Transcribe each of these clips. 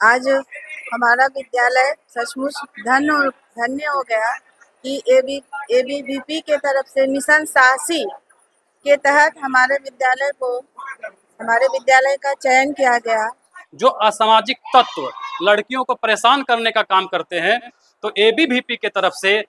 आज हमारा विद्यालय सचमुच धन्य हो गया कि एबीवीपी के तरफ से मिशन साहसी के तहत हमारे विद्यालय का चयन किया गया। जो असामाजिक तत्व लड़कियों को परेशान करने का काम करते हैं, तो एबीवीपी के तरफ से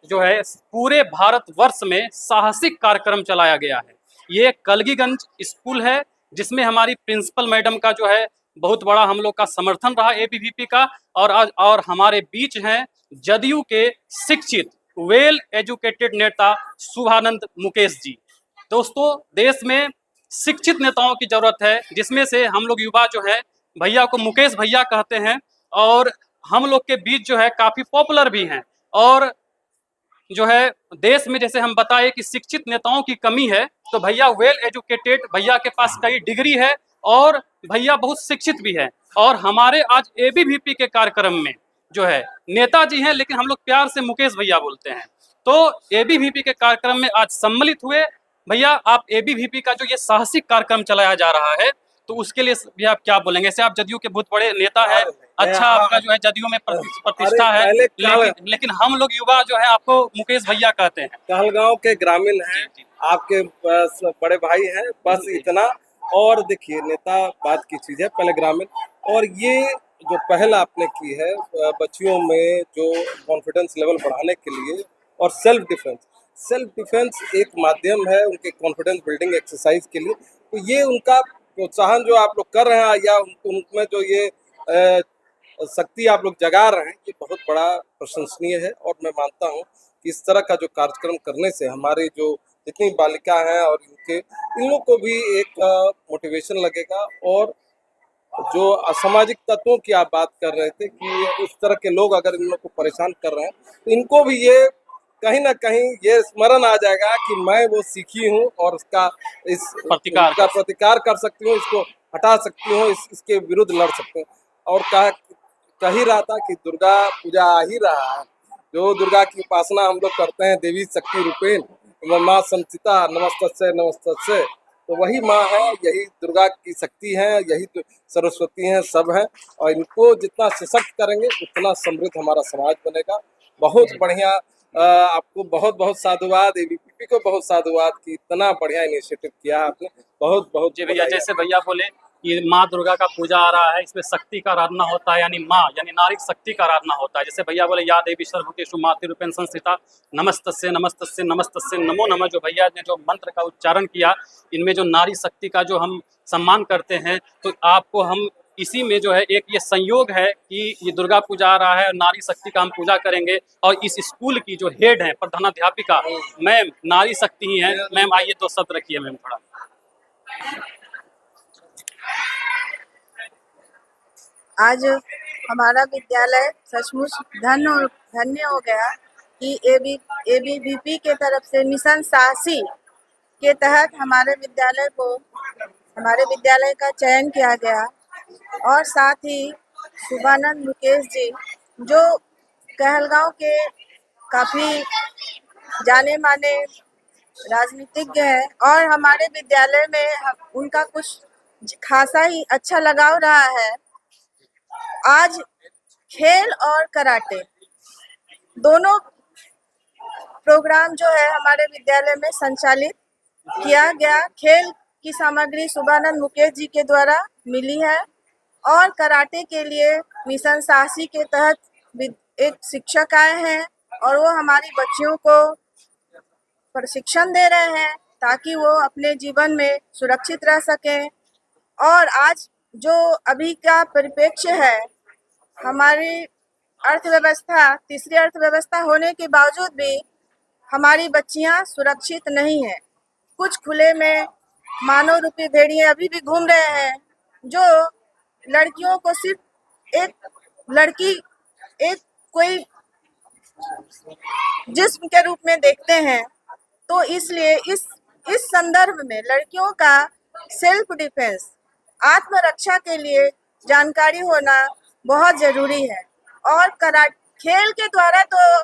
जो है पूरे भारतवर्ष में साहसिक कार्यक्रम चलाया गया है। ये कलगीगंज स्कूल है जिसमें हमारी प्रिंसिपल मैडम का जो है बहुत बड़ा हम लोग का समर्थन रहा एबीवीपी का। और हमारे बीच हैं जदयू के शिक्षित वेल एजुकेटेड नेता शुभानंद मुकेश जी। दोस्तों, देश में शिक्षित नेताओं की जरूरत है, जिसमें से हम लोग युवा जो है भैया को मुकेश भैया कहते हैं और हम लोग के बीच जो है काफी पॉपुलर भी हैं। और जो है देश में जैसे हम बताए कि शिक्षित नेताओं की कमी है, तो भैया वेल एजुकेटेड, भैया के पास कई डिग्री है और भैया बहुत शिक्षित भी है। और हमारे आज एबीवीपी के कार्यक्रम में जो है नेताजी हैं, लेकिन हम लोग प्यार से मुकेश भैया बोलते हैं। तो एबीवीपी के कार्यक्रम में आज सम्मिलित हुए। भैया, आप एबीवीपी का जो ये साहसिक कार्यक्रम चलाया जा रहा है, तो उसके लिए भी आप क्या बोलेंगे? ऐसे आप जदयू के बहुत बड़े नेता है, अच्छा आपका जो है जदयू में प्रतिष्ठा है, लेकिन हम लोग युवा जो है आपको मुकेश भैया कहते हैं। कहलगांव के ग्रामीण हैं, आपके बड़े भाई हैं, बस इतना। और देखिए, नेता बात की चीज है, पहले ग्रामीण। और ये जो पहल आपने की है बच्चियों में जो कॉन्फिडेंस लेवल बढ़ाने के लिए, और सेल्फ डिफेंस एक माध्यम है उनके कॉन्फिडेंस बिल्डिंग एक्सरसाइज के लिए। तो ये उनका प्रोत्साहन जो आप लोग कर रहे हैं, या उनमें जो ये शक्ति आप लोग जगा रहे हैं, ये बहुत बड़ा प्रशंसनीय है। और मैं मानता हूँ कि इस तरह का जो कार्यक्रम करने से हमारे जो जितनी बालिका हैं और इन लोग को भी एक मोटिवेशन लगेगा। और जो असामाजिक तत्वों की आप बात कर रहे थे कि इस तरह के लोग अगर इन लोग को परेशान कर रहे हैं, तो इनको भी ये कहीं ना कहीं ये स्मरण आ जाएगा कि मैं वो सीखी हूँ और उसका प्रतिकार कर सकती हूँ, इसको हटा सकती हूँ, इसके विरुद्ध लड़ सकती हूँ। और कह ही रहा था कि दुर्गा पूजा आ ही रहा है। जो दुर्गा की उपासना हम लोग करते हैं, देवी शक्ति रूपेण माँ संचिता नमस्तस्यै, तो वही माँ है, यही दुर्गा की शक्ति है, यही सरस्वती हैं, सब हैं। और इनको जितना सशक्त करेंगे उतना समृद्ध हमारा समाज बनेगा। बहुत बढ़िया। आपको बहुत बहुत साधुवाद, एबीवीपी को बहुत साधुवाद कि इतना बढ़िया इनिशिएटिव किया आपने। बहुत बहुत जी भैया, जैसे भैया बोले कि माँ दुर्गा का पूजा आ रहा है, इसमें शक्ति का आराधना होता है, यानी माँ यानी नारी शक्ति का आराधना होता है। जैसे भैया बोले या देवी सर्वभूतेषु मातृरूपेण संस्थिता नमस्तस्यै नमस्तस्यै नमस्तस्यै नमो नमः, जो भैया ने जो मंत्र का उच्चारण किया, इनमें जो नारी शक्ति का जो हम सम्मान करते हैं, तो आपको हम इसी में जो है एक ये संयोग है कि ये दुर्गा पूजा आ रहा है और नारी शक्ति का हम पूजा करेंगे। और इस स्कूल की जो हेड है प्रधानाध्यापिका मैम नारी शक्ति ही है। मैम आइए, तो शब्द रखिए मैम थोड़ा। आज हमारा विद्यालय सचमुच धन्य हो गया कि एबीवीपी के तरफ से मिशन साहसी के तहत हमारे विद्यालय का चयन किया गया। और साथ ही शुभानंद मुकेश जी, जो कहलगांव के काफ़ी जाने माने राजनीतिज्ञ हैं, और हमारे विद्यालय में उनका कुछ खासा ही अच्छा लगाव रहा है। आज खेल और कराटे दोनों प्रोग्राम जो है हमारे विद्यालय में संचालित किया गया। खेल की सामग्री शुभानंद मुकेश जी के द्वारा मिली है, और कराटे के लिए मिशन साहसी के तहत एक शिक्षक आए हैं और वो हमारी बच्चियों को प्रशिक्षण दे रहे हैं ताकि वो अपने जीवन में सुरक्षित रह सकें। और आज जो अभी का परिप्रेक्ष्य है, हमारी अर्थव्यवस्था तीसरी अर्थव्यवस्था होने के बावजूद भी हमारी बच्चियां सुरक्षित नहीं हैं। कुछ खुले में मानव रूपी भेड़िए अभी भी घूम रहे हैं, जो लड़कियों को सिर्फ एक कोई जिस्म के रूप में देखते हैं। तो इसलिए इस संदर्भ में लड़कियों का सेल्फ डिफेंस, आत्मरक्षा के लिए जानकारी होना बहुत जरूरी है। और खेल के द्वारा तो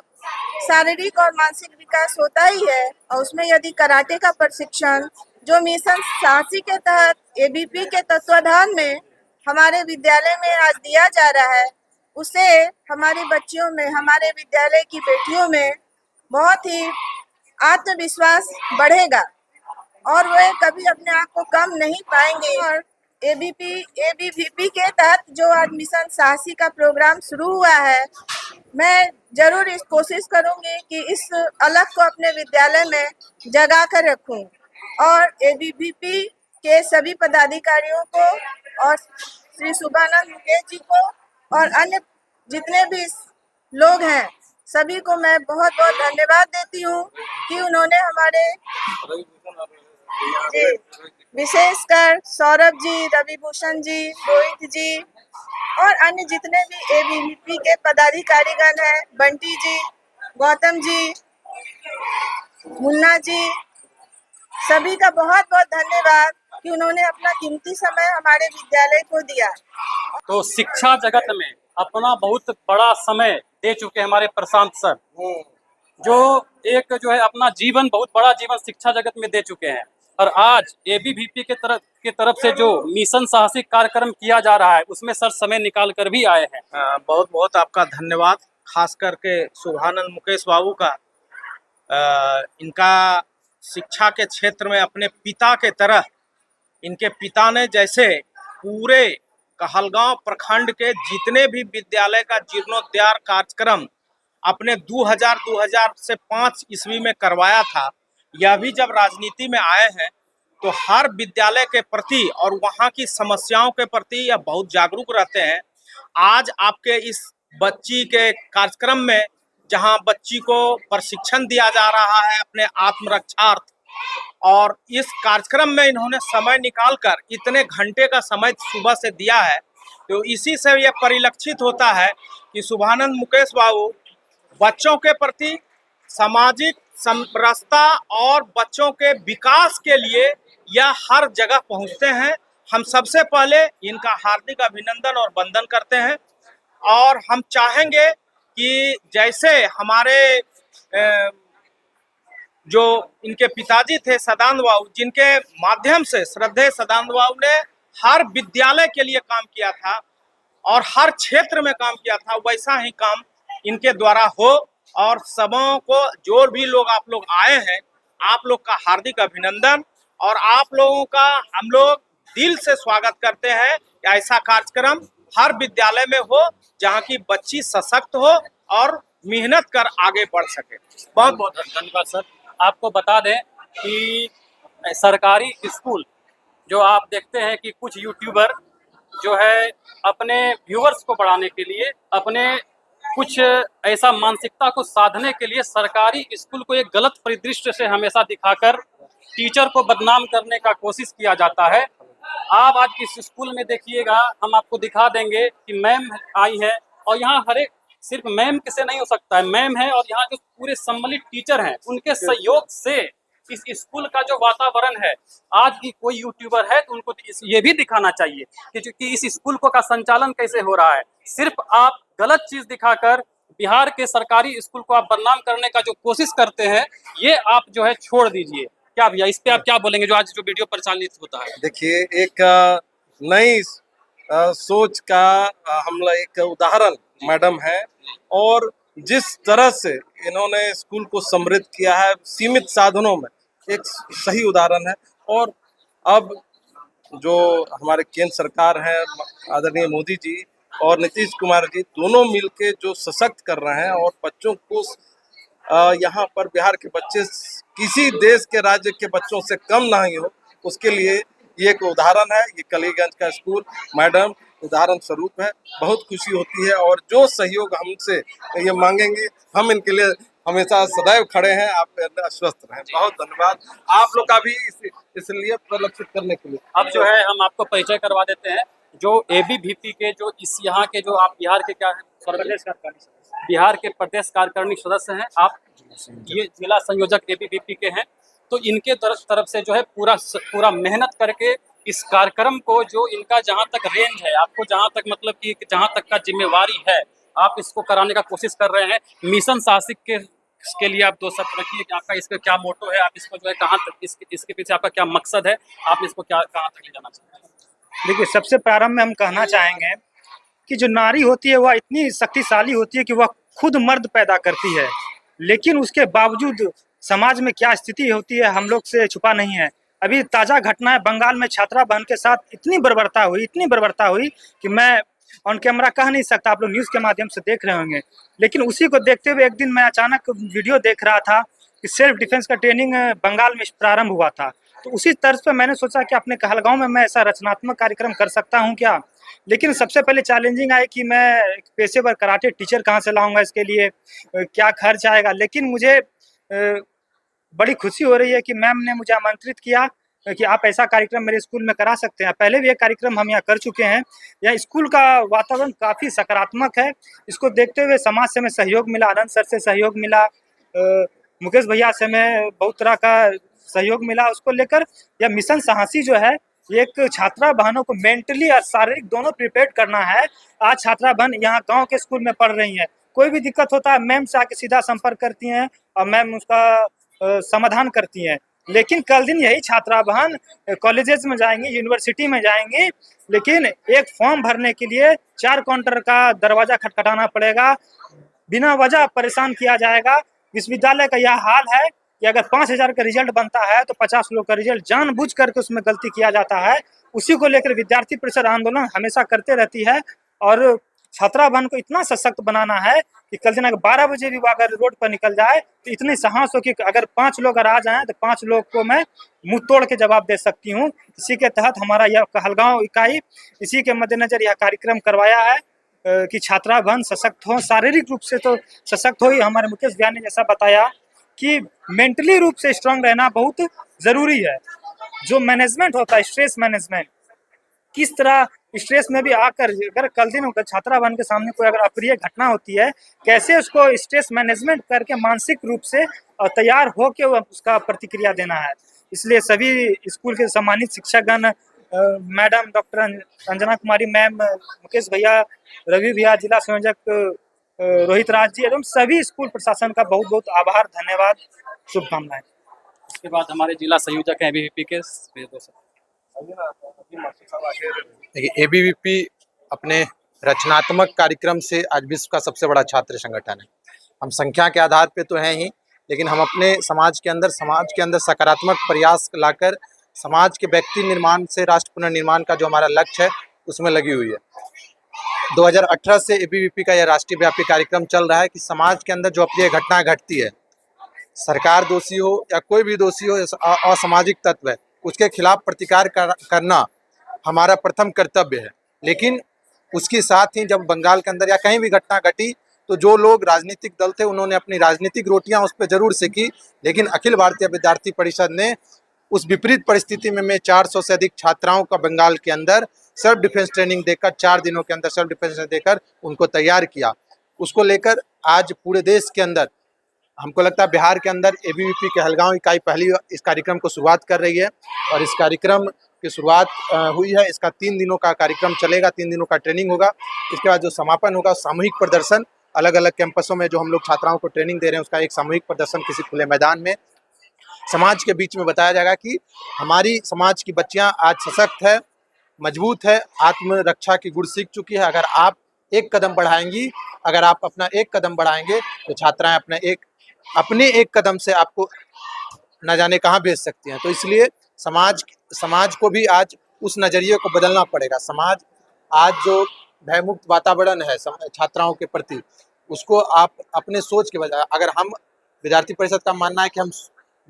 शारीरिक और मानसिक विकास होता ही है, और उसमें यदि कराटे का प्रशिक्षण जो मिशन साहसी के तहत एबीवीपी के तत्वाधान में हमारे विद्यालय में आज दिया जा रहा है, उससे हमारी बच्चियों में, हमारे विद्यालय की बेटियों में बहुत ही आत्मविश्वास बढ़ेगा और वे कभी अपने आप को कम नहीं पाएंगे। और एबीवीपी के तहत जो आज मिशन साहसी का प्रोग्राम शुरू हुआ है, मैं जरूर इस कोशिश करूंगी कि इस अलख को अपने विद्यालय में जगा कर रखूं और एबीवीपी के सभी पदाधिकारियों को और श्री शुभानंद मुकेश जी को और अन्य जितने भी लोग हैं सभी को मैं बहुत बहुत धन्यवाद देती हूँ कि उन्होंने हमारे विशेषकर सौरभ जी, रविभूषण जी, रोहित जी और अन्य जितने भी एबीवीपी के पदाधिकारीगण हैं, बंटी जी, गौतम जी, मुन्ना जी, सभी का बहुत बहुत धन्यवाद कि उन्होंने अपना कीमती समय हमारे विद्यालय को दिया। तो शिक्षा जगत में अपना बहुत बड़ा समय दे चुके हमारे प्रशांत सर, जो एक जो है अपना जीवन, बहुत बड़ा जीवन शिक्षा जगत में दे चुके हैं। और आज एबीवीपी के तरफ से जो मिशन साहसिक कार्यक्रम किया जा रहा है उसमें सर समय निकाल कर भी आए हैं। बहुत बहुत आपका धन्यवाद, खास करके शुभानंद मुकेश बाबू का। इनका शिक्षा के क्षेत्र में अपने पिता के तरह, इनके पिता ने जैसे पूरे कहलगांव प्रखंड के जितने भी विद्यालय का जीर्णोद्धार कार्यक्रम अपने 2000 से 5 ईस्वी में करवाया था, यह भी जब राजनीति में आए हैं तो हर विद्यालय के प्रति और वहाँ की समस्याओं के प्रति यह बहुत जागरूक रहते हैं। आज आपके इस बच्ची के कार्यक्रम में जहाँ बच्ची को प्रशिक्षण दिया जा रहा है अपने आत्मरक्षार्थ, और इस कार्यक्रम में इन्होंने समय निकालकर इतने घंटे का समय सुबह से दिया है, तो इसी से यह परिलक्षित होता है कि शुभानंद मुकेश बाबू बच्चों के प्रति सामाजिक समरसता और बच्चों के विकास के लिए यह हर जगह पहुंचते हैं। हम सबसे पहले इनका हार्दिक अभिनंदन और वंदन करते हैं और हम चाहेंगे कि जैसे हमारे जो इनके पिताजी थे सदानंद बाबू, जिनके माध्यम से श्रद्धेय सदानंद बाबू ने हर विद्यालय के लिए काम किया था और हर क्षेत्र में काम किया था, वैसा ही काम इनके द्वारा हो। और सबों को जो भी लोग आप लोग आए हैं, आप लोग का हार्दिक अभिनंदन और आप लोगों का हम लोग दिल से स्वागत करते हैं। ऐसा कार्यक्रम हर विद्यालय में हो जहाँ की बच्ची सशक्त हो और मेहनत कर आगे बढ़ सके। बहुत बहुत धन्यवाद सर। आपको बता दें कि सरकारी स्कूल जो आप देखते हैं कि कुछ यूट्यूबर जो है अपने व्यूअर्स को बढ़ाने के लिए, अपने कुछ ऐसा मानसिकता को साधने के लिए सरकारी स्कूल को एक गलत परिदृश्य से हमेशा दिखाकर टीचर को बदनाम करने का कोशिश किया जाता है। आप आज इस स्कूल में देखिएगा, हम आपको दिखा देंगे कि मैम आई है और यहाँ हर एक सिर्फ मैम किसे नहीं हो सकता है, मैम है और यहाँ जो पूरे सम्मिलित टीचर हैं उनके सहयोग से इस स्कूल का जो वातावरण है, आज की कोई यूट्यूबर है तो उनको ये भी दिखाना चाहिए कि इस स्कूल को का संचालन कैसे हो रहा है। सिर्फ आप गलत चीज दिखाकर बिहार के सरकारी स्कूल को आप बदनाम करने का जो कोशिश करते हैं, ये आप जो है छोड़ दीजिए। क्या भैया इस पे आप क्या बोलेंगे जो आज जो वीडियो प्रचालित होता है? देखिए, एक नई सोच का हमला एक उदाहरण मैडम है और जिस तरह से इन्होंने स्कूल को समृद्ध किया है सीमित साधनों में, एक सही उदाहरण है। और अब जो हमारे केंद्र सरकार है, आदरणीय मोदी जी और नीतीश कुमार जी, दोनों मिलके जो सशक्त कर रहे हैं और बच्चों को यहाँ पर बिहार के बच्चे किसी देश के राज्य के बच्चों से कम नहीं हो, उसके लिए ये एक उदाहरण है। ये कलीगंज का स्कूल मैडम उदाहरण स्वरूप है। बहुत खुशी होती है और जो सहयोग हमसे ये मांगेंगे, हम इनके लिए हमेशा सदैव खड़े हैं। आप स्वस्थ रहें। बहुत धन्यवाद आप लोग का भी इसलिए प्रलक्षित करने के लिए। अब जो है हम आपको परिचय करवा देते हैं जो एबीवीपी के जो इस यहाँ के जो आप बिहार के क्या है, बिहार के प्रदेश कार्यकारिणी सदस्य हैं आप, ये जिला संयोजक एबीवीपी के हैं। तो इनके तरफ से जो है पूरा मेहनत करके इस कार्यक्रम को, जो इनका जहाँ तक रेंज है, आपको जहाँ तक मतलब कि जहाँ तक का जिम्मेवारी है, आप इसको कराने का कोशिश कर रहे हैं। मिशन साहसिक के लिए आप 2 शब्द रखिए कि आपका इसका क्या मोटो है, आप इसको जो है कहाँ तक, इसके पीछे आपका क्या मकसद है, आप इसको क्या कहाँ तक ले जाना चाहते हैं? देखिए, सबसे प्रारंभ में हम कहना चाहेंगे कि जो नारी होती है वह इतनी शक्तिशाली होती है कि वह खुद मर्द पैदा करती है, लेकिन उसके बावजूद समाज में क्या स्थिति होती है हम लोग से छुपा नहीं है। अभी ताज़ा घटना है, बंगाल में छात्रा बहन के साथ इतनी बर्बरता हुई कि मैं ऑन कैमरा कह नहीं सकता, आप लोग न्यूज़ के माध्यम से देख रहे होंगे। लेकिन उसी को देखते हुए एक दिन मैं अचानक वीडियो देख रहा था कि सेल्फ डिफेंस का ट्रेनिंग बंगाल में प्रारंभ हुआ था। तो उसी तर्ज पर मैंने सोचा कि अपने कहलगांव में मैं ऐसा रचनात्मक कार्यक्रम कर सकता हूं क्या। लेकिन सबसे पहले चैलेंजिंग आई कि मैं एक पेशेवर कराटे टीचर कहाँ से लाऊंगा, इसके लिए क्या खर्च आएगा। लेकिन मुझे बड़ी खुशी हो रही है कि मैम ने मुझे आमंत्रित किया कि आप ऐसा कार्यक्रम मेरे स्कूल में करा सकते हैं। पहले भी एक कार्यक्रम हम यहाँ कर चुके हैं। यह स्कूल का वातावरण काफ़ी सकारात्मक है। इसको देखते हुए समाज से हमें सहयोग मिला, आनंद सर से सहयोग मिला, मुकेश भैया से हमें बहुत तरह का सहयोग मिला। उसको लेकर यह मिशन साहसी जो है, ये एक छात्रा बहनों को मेंटली और शारीरिक दोनों प्रिपेयर करना है। आज छात्रा बहन यहाँ गांव के स्कूल में पढ़ रही हैं, कोई भी दिक्कत होता है मैम से आके सीधा संपर्क करती हैं और मैम उसका समाधान करती हैं। लेकिन कल दिन यही छात्रा बहन कॉलेजेस में जाएंगी, यूनिवर्सिटी में जाएंगी, लेकिन एक फॉर्म भरने के लिए 4 काउंटर का दरवाजा खटखटाना पड़ेगा, बिना वजह परेशान किया जाएगा। विश्वविद्यालय का यह हाल है कि अगर 5000 का रिजल्ट बनता है तो 50 लोग का रिजल्ट जानबूझ करके उसमें गलती किया जाता है। उसी को लेकर विद्यार्थी परिषद आंदोलन हमेशा करते रहती है और छात्रा बहन को इतना सशक्त बनाना है कि कल दिन अगर 12 बजे भी वो अगर रोड पर निकल जाए तो इतनी साहस हो कि अगर 5 लोग अगर आ जाएं तो 5 लोग को मैं मुंह तोड़ के जवाब दे सकती हूँ। इसी के तहत हमारा यह कहलगांव इकाई इसी के मद्देनजर यह कार्यक्रम करवाया है कि छात्रा बहन सशक्त हो, शारीरिक रूप से तो सशक्त हो ही। हमारे मुकेश भैया ने जैसा बताया कि मेंटली रूप से स्ट्रांग रहना बहुत ज़रूरी है। जो मैनेजमेंट होता है, स्ट्रेस मैनेजमेंट, किस तरह स्ट्रेस में भी आकर अगर कल दिन छात्रा बहन के सामने कोई अगर अप्रिय घटना होती है, कैसे उसको स्ट्रेस मैनेजमेंट करके मानसिक रूप से तैयार होकर उसका प्रतिक्रिया देना है। इसलिए सभी स्कूल के सम्मानित शिक्षकगण, मैडम डॉक्टर अंजना कुमारी मैम, मुकेश भैया, रवि भैया, जिला संयोजक रोहित राज जी एवं सभी स्कूल प्रशासन का बहुत बहुत आभार, धन्यवाद, शुभकामनाएं। इसके बाद हमारे जिला संयोजक हैं एबीवीपी के। देखिए, एबीवीपी अपने रचनात्मक कार्यक्रम से आज विश्व का सबसे बड़ा छात्र संगठन है। हम संख्या के आधार पे तो हैं ही, लेकिन हम अपने समाज के अंदर सकारात्मक प्रयास लाकर समाज के व्यक्ति निर्माण से राष्ट्र पुनर्निर्माण का जो हमारा लक्ष्य है उसमें लगी हुई है। 2018 से एबीवीपी का यह राष्ट्रीय व्यापी कार्यक्रम चल रहा है कि समाज के अंदर जो अप्रिय घटनाएं घटती है, सरकार दोषी हो या कोई भी दोषी हो, असामाजिक तत्व है, उसके खिलाफ प्रतिकार करना हमारा प्रथम कर्तव्य है। लेकिन उसके साथ ही जब बंगाल के अंदर या कहीं भी घटना घटी तो जो लोग राजनीतिक दल थे उन्होंने अपनी राजनीतिक रोटियां उस पर जरूर सेकी, लेकिन अखिल भारतीय विद्यार्थी परिषद ने उस विपरीत परिस्थिति में 400 से अधिक छात्राओं का बंगाल के अंदर सेल्फ डिफेंस ट्रेनिंग देकर 4 दिनों के अंदर सेल्फ डिफेंस देकर उनको तैयार किया। उसको लेकर आज पूरे देश के अंदर, हमको लगता है बिहार के अंदर एबीवीपी कहलगांव इकाई पहली इस कार्यक्रम को शुरुआत कर रही है और इस कार्यक्रम की शुरुआत हुई है। इसका 3 दिनों का कार्यक्रम चलेगा, 3 दिनों का ट्रेनिंग होगा। इसके बाद जो समापन होगा, सामूहिक प्रदर्शन, अलग अलग कैंपसों में जो हम लोग छात्राओं को ट्रेनिंग दे रहे हैं उसका एक सामूहिक प्रदर्शन किसी खुले मैदान में समाज के बीच में बताया जाएगा कि हमारी समाज की बच्चियां आज सशक्त है, मजबूत है, आत्मरक्षा की गुण सीख चुकी है। अगर आप एक कदम बढ़ाएंगी, अगर आप अपना एक कदम बढ़ाएंगे तो छात्राएं अपने एक कदम से आपको न जाने कहाँ भेज सकती हैं। तो इसलिए समाज को भी आज उस नज़रिए को बदलना पड़ेगा। समाज आज जो भयमुक्त वातावरण है छात्राओं के प्रति, उसको आप अपने सोच के बजाय, अगर हम विद्यार्थी परिषद का मानना है कि हम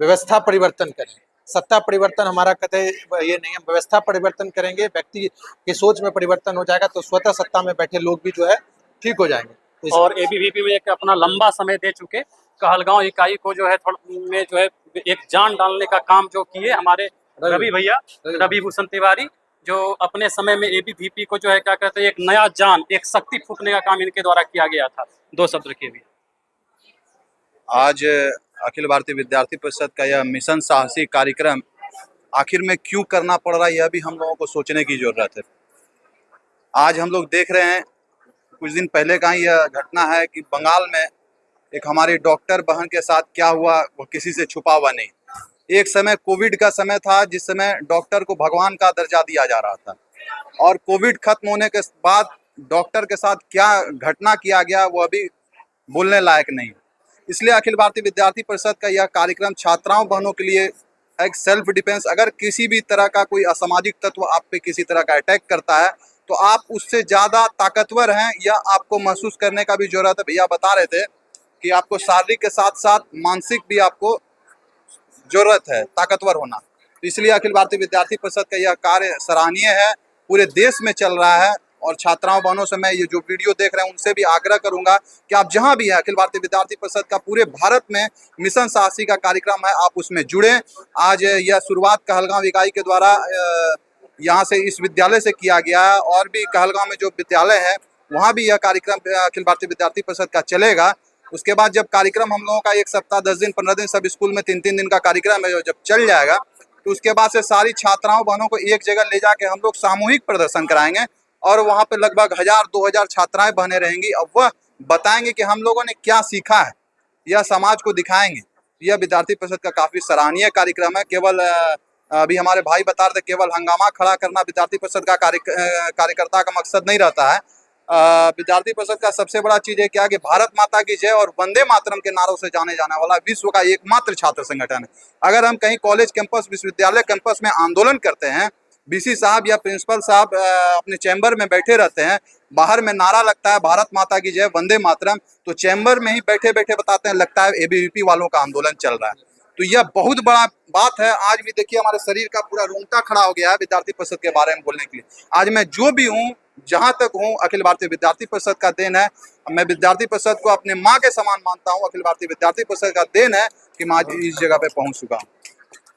व्यवस्था परिवर्तन करें, सत्ता परिवर्तन हमारा कतई ये नहीं है, व्यवस्था परिवर्तन करेंगे, व्यक्ति की सोच में परिवर्तन हो जाएगा तो स्वतः सत्ता में बैठे लोग भी जो है ठीक हो जाएंगे। और एबीवीपी में एक अपना लंबा समय दे चुके कहलगांव इकाई को जो है एक जान डालने का काम जो किए हमारे रवि भैया, रवि भूषण तिवारी, जो अपने समय में एबीवीपी को जो है क्या कहते हैं एक नया जान, एक शक्ति फूकने का काम इनके द्वारा किया गया था। 2 शब्द रखिए भी। आज अखिल भारतीय विद्यार्थी परिषद का यह मिशन साहसी कार्यक्रम आखिर में क्यों करना पड़ रहा है, यह भी हम लोगों को सोचने की जरूरत है। आज हम लोग देख रहे हैं, कुछ दिन पहले का ही यह घटना है कि बंगाल में एक हमारी डॉक्टर बहन के साथ क्या हुआ वो किसी से छुपा हुआ नहीं। एक समय कोविड का समय था जिस समय डॉक्टर को भगवान का दर्जा दिया जा रहा था, और कोविड खत्म होने के बाद डॉक्टर के साथ क्या घटना किया गया वो अभी बोलने लायक नहीं। इसलिए अखिल भारतीय विद्यार्थी परिषद का यह कार्यक्रम छात्राओं बहनों के लिए एक सेल्फ डिफेंस, अगर किसी भी तरह का कोई असामाजिक तत्व आप पे किसी तरह का अटैक करता है तो आप उससे ज़्यादा ताकतवर हैं, यह आपको महसूस करने का भी जरूरत है। भैया बता रहे थे कि आपको शारीरिक के साथ साथ मानसिक भी आपको जरूरत है ताकतवर होना। तो इसलिए अखिल भारतीय विद्यार्थी परिषद का यह कार्य सराहनीय है, पूरे देश में चल रहा है। और छात्राओं बहनों से मैं ये जो वीडियो देख रहे हैं उनसे भी आग्रह करूंगा कि आप जहां भी हैं, अखिल भारतीय विद्यार्थी परिषद का पूरे भारत में मिशन साहसी का कार्यक्रम है, आप उसमें जुड़ें। आज यह शुरुआत कहलगांव इकाई के द्वारा यहाँ से इस विद्यालय से किया गया है, और भी कहलगांव में जो विद्यालय है वहाँ भी यह कार्यक्रम अखिल भारतीय विद्यार्थी परिषद का चलेगा। उसके बाद जब कार्यक्रम हम लोगों का 1 सप्ताह 10 दिन 15 दिन सब स्कूल में 3-3 दिन का कार्यक्रम है, जब चल जाएगा तो उसके बाद से सारी छात्राओं बहनों को एक जगह ले जाके हम लोग सामूहिक प्रदर्शन कराएंगे, और वहाँ पे लगभग 1000-2000 छात्राएं बहने रहेंगी। अब वह बताएंगे कि हम लोगों ने क्या सीखा है, यह समाज को दिखाएंगे। यह विद्यार्थी परिषद का काफ़ी सराहनीय कार्यक्रम है। केवल अभी हमारे भाई बता रहे थे, केवल हंगामा खड़ा करना विद्यार्थी परिषद का कार्यकर्ता का मकसद नहीं रहता है। विद्यार्थी परिषद का सबसे बड़ा चीज़ है क्या कि भारत माता की जय और वंदे मातरम के नारों से जाने जाने वाला विश्व का एकमात्र छात्र संगठन है। अगर हम कहीं कॉलेज कैंपस, विश्वविद्यालय कैंपस में आंदोलन करते हैं, बीसी साहब या प्रिंसिपल साहब अपने चैम्बर में बैठे रहते हैं, बाहर में नारा लगता है भारत माता की जय वंदे मातरम, तो चैम्बर में ही बैठे बैठे बताते हैं लगता है एबीवीपी वालों का आंदोलन चल रहा है। तो यह बहुत बड़ा बात है। आज भी देखिए हमारे शरीर का पूरा रोंगटा खड़ा हो गया है विद्यार्थी परिषद के बारे में बोलने के लिए। आज मैं जो भी हूँ, जहाँ तक हूँ, अखिल भारतीय विद्यार्थी परिषद का देन है। मैं विद्यार्थी परिषद को अपने माँ के समान मानता हूँ। अखिल भारतीय विद्यार्थी परिषद का देन है कि मैं आज इस जगह पे पहुँच चुका हूँ।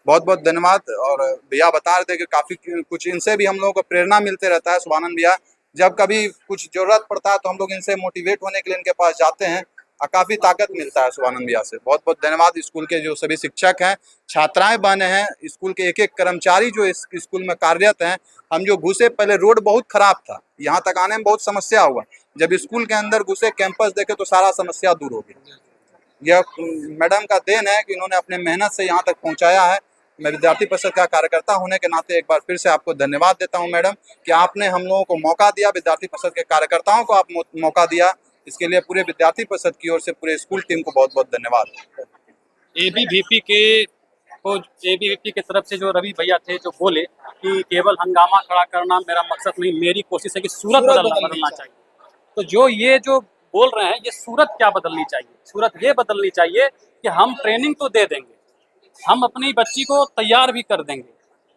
बहुत बहुत धन्यवाद। और भैया बता रहे थे कि काफ़ी कुछ इनसे भी हम लोगों को प्रेरणा मिलते रहता है। शुभानंद भैया जब कभी कुछ ज़रूरत पड़ता है तो हम लोग इनसे मोटिवेट होने के लिए इनके पास जाते हैं और काफ़ी ताकत मिलता है शुभानंद भैया से। बहुत बहुत धन्यवाद। स्कूल के जो सभी शिक्षक हैं, छात्राएं बने हैं, स्कूल के एक एक कर्मचारी जो इस स्कूल में कार्यरत हैं। हम जो घुसे, पहले रोड बहुत ख़राब था, यहाँ तक आने में बहुत समस्या हुआ। जब स्कूल के अंदर घुसे, कैंपस देखे तो सारा समस्या दूर हो गया। यह मैडम का देन है कि इन्होंने अपने मेहनत से यहाँ तक पहुँचाया है। मैं विद्यार्थी परिषद का कार्यकर्ता होने के नाते एक बार फिर से आपको धन्यवाद देता हूं मैडम कि आपने हम लोगों को मौका दिया, विद्यार्थी परिषद के कार्यकर्ताओं को आप मौका दिया। इसके लिए पूरे विद्यार्थी परिषद की ओर से पूरे स्कूल टीम को बहुत बहुत धन्यवाद। एबीवीपी की तरफ से जो रवि भैया थे जो बोले कि केवल हंगामा खड़ा करना मेरा मकसद नहीं, मेरी कोशिश है कि सूरत बदलना चाहिए। तो जो ये जो बोल रहे हैं, ये सूरत क्या बदलनी चाहिए? सूरत ये बदलनी चाहिए कि हम ट्रेनिंग तो दे देंगे, हम अपनी बच्ची को तैयार भी कर देंगे,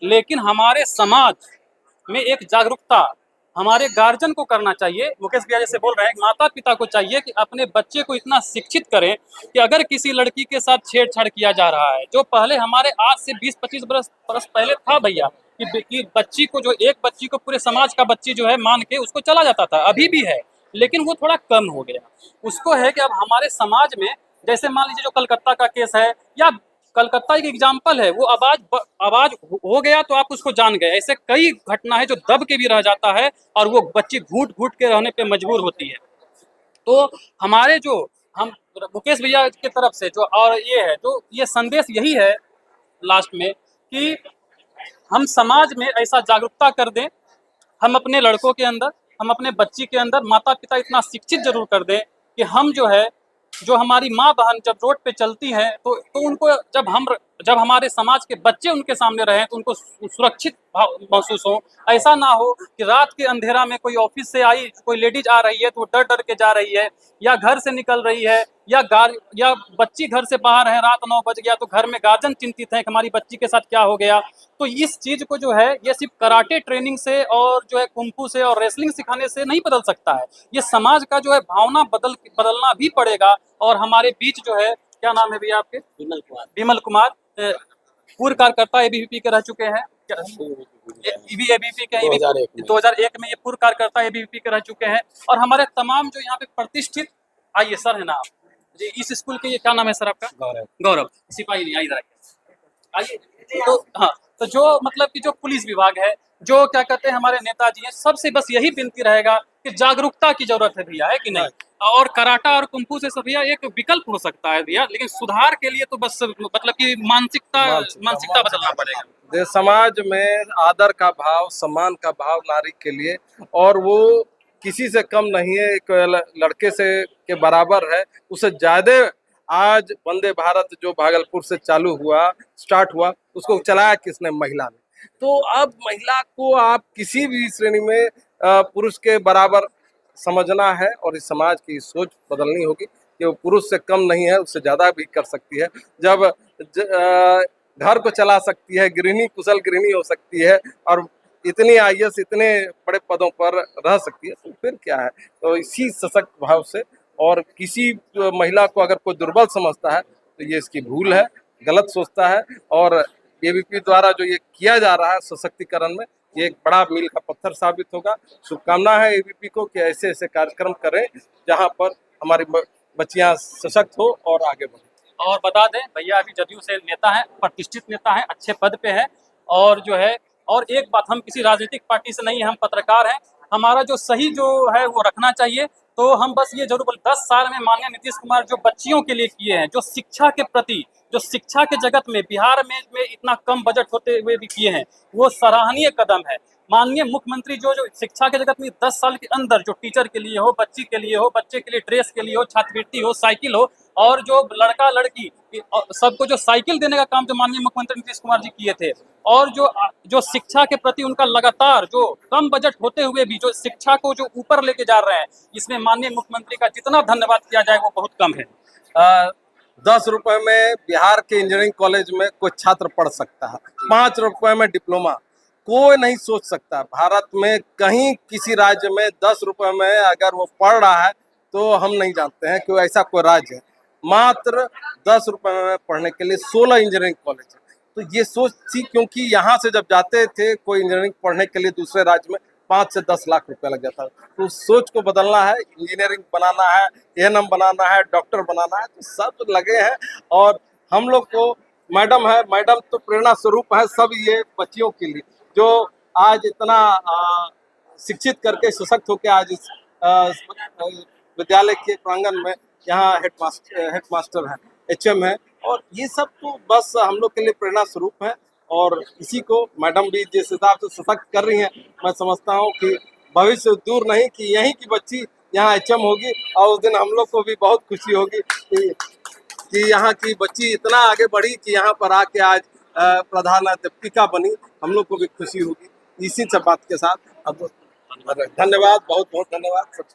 लेकिन हमारे समाज में एक जागरूकता हमारे गार्जियन को करना चाहिए। मुकेश भैया जैसे बोल रहे हैं, माता पिता को चाहिए कि अपने बच्चे को इतना शिक्षित करें कि अगर किसी लड़की के साथ छेड़छाड़ किया जा रहा है, जो पहले हमारे आज से 20-25 बरस पहले था भैया कि बच्ची को, जो एक बच्ची को पूरे समाज का बच्ची जो है मान के उसको चला जाता था, अभी भी है, लेकिन वो थोड़ा कम हो गया। उसको है कि अब हमारे समाज में, जैसे मान लीजिए जो कलकत्ता का केस है, या कलकत्ता एक एग्जाम्पल है, वो आवाज हो गया तो आप उसको जान गए। ऐसे कई घटना है जो दब के भी रह जाता है और वो बच्ची घूट घूट के रहने पे मजबूर होती है। तो हमारे जो हम मुकेश भैया की तरफ से जो और ये है, तो ये संदेश यही है लास्ट में कि हम समाज में ऐसा जागरूकता कर दें, हम अपने लड़कों के अंदर, हम अपने बच्ची के अंदर, माता पिता इतना शिक्षित जरूर कर दें कि हम जो हमारी माँ बहन जब रोड पे चलती हैं तो उनको जब हमारे समाज के बच्चे उनके सामने रहें तो उनको सुरक्षित महसूस हो। ऐसा ना हो कि रात के अंधेरा में कोई ऑफिस से आई कोई लेडीज आ रही है तो वो डर डर के जा रही है, या घर से निकल रही है, या बच्ची घर से बाहर है, रात 9 बज गया तो घर में गार्जियन चिंतित है कि हमारी बच्ची के साथ क्या हो गया। तो इस चीज़ को जो है, ये सिर्फ कराटे ट्रेनिंग से और जो है कुंफू से और रेसलिंग सिखाने से नहीं बदल सकता है। ये समाज का जो है भावना बदलना भी पड़ेगा। और हमारे बीच जो है, क्या नाम है भैया आपके? विमल कुमार पूर्व कार्यकर्ता एबीवीपी के रह चुके हैं, एबीवीपी के 2001 में ये पूर्व कार्यकर्ता एबीवीपी के रह चुके हैं। और हमारे तमाम जो यहाँ पे प्रतिष्ठित, आइए सर है ना जी, इस स्कूल के, ये क्या नाम है सर आपका? गौरव सिपाही नहीं, आइए। तो हाँ, तो जो मतलब कि जो पुलिस विभाग है, जो क्या कहते हैं हमारे नेताजी हैं, सबसे बस यही विनती रहेगा कि जागरूकता की जरूरत है भैया, है कि नहीं? और कराटा और कुंफू से सब भैया एक विकल्प हो सकता है भैया, लेकिन सुधार के लिए तो बस मतलब कि मानसिकता बदलना पड़ेगा। समाज में आदर का भाव, सम्मान का भाव नारी के लिए, और वो किसी से कम नहीं है, एक लड़के से के बराबर है, उससे ज्यादा। आज वंदे भारत जो भागलपुर से चालू हुआ, स्टार्ट हुआ, उसको चलाया किसने? महिला ने। तो अब महिला को आप किसी भी श्रेणी में पुरुष के बराबर समझना है, और इस समाज की सोच बदलनी होगी कि वो पुरुष से कम नहीं है, उससे ज्यादा भी कर सकती है। जब घर को चला सकती है, गृहिणी, कुशल गृहिणी हो सकती है, और इतनी आईएएस, इतने बड़े पदों पर रह सकती है, तो फिर क्या है? तो इसी सशक्त भाव से, और किसी महिला को अगर कोई दुर्बल समझता है तो ये इसकी भूल है, गलत सोचता है। और एबीपी द्वारा जो ये किया जा रहा है सशक्तिकरण में, ये एक बड़ा मील का पत्थर साबित होगा। शुभकामना है एबीपी को कि ऐसे ऐसे कार्यक्रम करें जहां पर हमारी बच्चियां सशक्त हो और आगे बढ़े। और बता दें, भैया अभी जदयू से नेता है, प्रतिष्ठित नेता है, अच्छे पद पे है, और जो है, और एक बात, हम किसी राजनीतिक पार्टी से नहीं है, हम पत्रकार हैं। हमारा जो सही जो है वो रखना चाहिए। तो हम बस ये जरूर 10 साल में माननीय नीतीश कुमार जो बच्चियों के लिए किए हैं, जो शिक्षा के प्रति, जो शिक्षा के जगत में बिहार में इतना कम बजट होते हुए भी किए हैं, वो सराहनीय कदम है। माननीय मुख्यमंत्री जो शिक्षा के जगत में 10 साल के अंदर जो टीचर के लिए हो, बच्ची के लिए हो, बच्चे के लिए ड्रेस के लिए हो, छात्रवृत्ति हो, साइकिल हो, और जो लड़का लड़की सबको जो साइकिल देने का काम जो माननीय मुख्यमंत्री नीतीश कुमार जी किए थे, और जो शिक्षा के प्रति उनका लगातार जो कम बजट होते हुए भी जो शिक्षा को जो ऊपर लेके जा रहे हैं, इसमें माननीय मुख्यमंत्री का जितना धन्यवाद किया जाए वो बहुत कम है। 10 रुपए में बिहार के इंजीनियरिंग कॉलेज में कोई छात्र पढ़ सकता है, 5 रुपए में डिप्लोमा। कोई नहीं सोच सकता भारत में कहीं किसी राज्य में 10 रुपए में अगर वो पढ़ रहा है तो हम नहीं जानते हैं कि ऐसा कोई राज्य है। मात्र 10 रुपए में पढ़ने के लिए 16 इंजीनियरिंग कॉलेज है। तो ये सोच थी, क्योंकि यहाँ से जब जाते थे कोई इंजीनियरिंग पढ़ने के लिए दूसरे राज्य में 5 से 10 लाख रुपए लग जाता है। तो सोच को बदलना है, इंजीनियरिंग बनाना है, एएनएम बनाना है, डॉक्टर बनाना है, तो सब लगे हैं। और हम लोग को मैडम है, मैडम तो प्रेरणा स्वरूप है सब ये बच्चियों के लिए, जो आज इतना शिक्षित करके सशक्त होकर आज इस विद्यालय के प्रांगण में यहाँ हेडमास्टर है, एचएम है, और ये सब तो बस हम लोग के लिए प्रेरणा स्वरूप है। और इसी को मैडम भी जिस हिसाब से सशक्त कर रही हैं, मैं समझता हूँ कि भविष्य दूर नहीं कि यहीं की बच्ची यहाँ एचएम होगी, और उस दिन हम लोग को भी बहुत खुशी होगी कि यहाँ की बच्ची इतना आगे बढ़ी कि यहाँ पर आके आज प्रधानाध्यापिका बनी। हम लोग को भी खुशी होगी। इसी सब बात के साथ अब धन्यवाद, बहुत बहुत धन्यवाद सबसे।